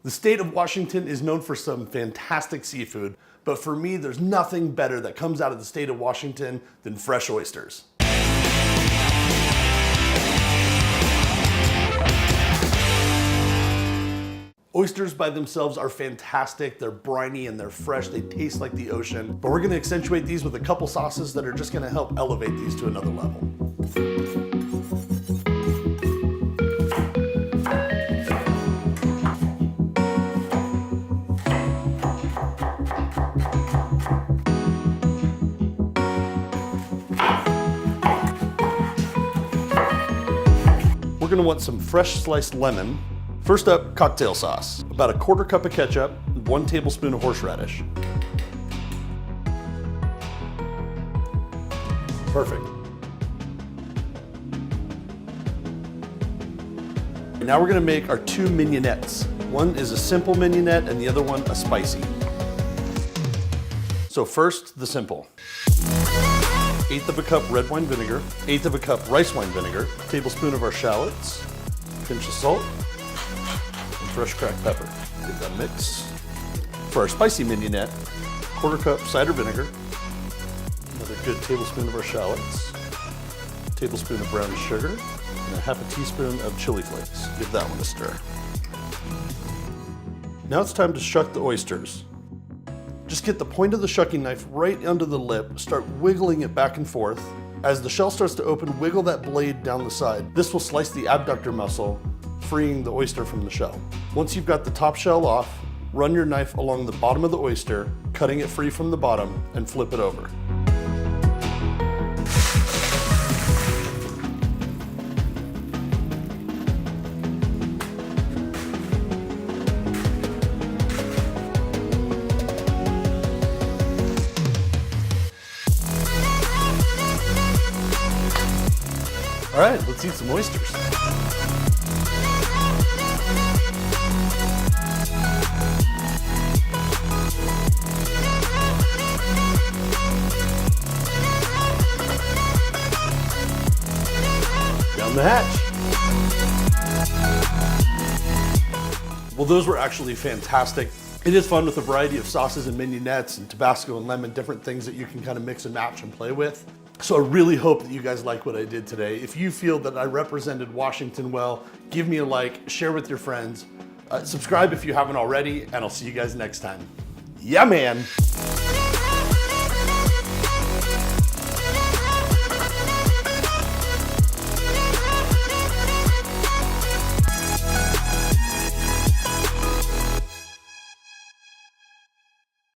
The state of Washington is known for some fantastic seafood, but for me, there's nothing better that comes out of the state of Washington than fresh oysters. Oysters by themselves are fantastic. They're briny and they're fresh. They taste like the ocean. But we're gonna accentuate these with a couple sauces that are just gonna help elevate these to another level. We're gonna want some fresh sliced lemon. First up, cocktail sauce. About a 1/4 cup of ketchup, 1 tablespoon of horseradish. Perfect. Now we're gonna make our 2 mignonettes. One is a simple mignonette and the other one a spicy. So first, the simple. 1/8 of a cup red wine vinegar, 1/8 of a cup rice wine vinegar, a tablespoon of our shallots, pinch of salt, and fresh cracked pepper. Get that mix. For our spicy mignonette, 1/4 cup cider vinegar, another good tablespoon of our shallots, a tablespoon of brown sugar, and a 1/2 teaspoon of chili flakes. Give that one a stir. Now it's time to shuck the oysters. Just get the point of the shucking knife right under the lip, start wiggling it back and forth. As the shell starts to open, wiggle that blade down the side. This will slice the abductor muscle, freeing the oyster from the shell. Once you've got the top shell off, run your knife along the bottom of the oyster, cutting it free from the bottom, and flip it over. All right, let's eat some oysters. Down the hatch. Well, those were actually fantastic. It is fun with a variety of sauces and mignonettes and Tabasco and lemon, different things that you can kind of mix and match and play with. So I really hope that you guys like what I did today. If you feel that I represented Washington well, give me a like, share with your friends, subscribe if you haven't already, and I'll see you guys next time. Yeah, man.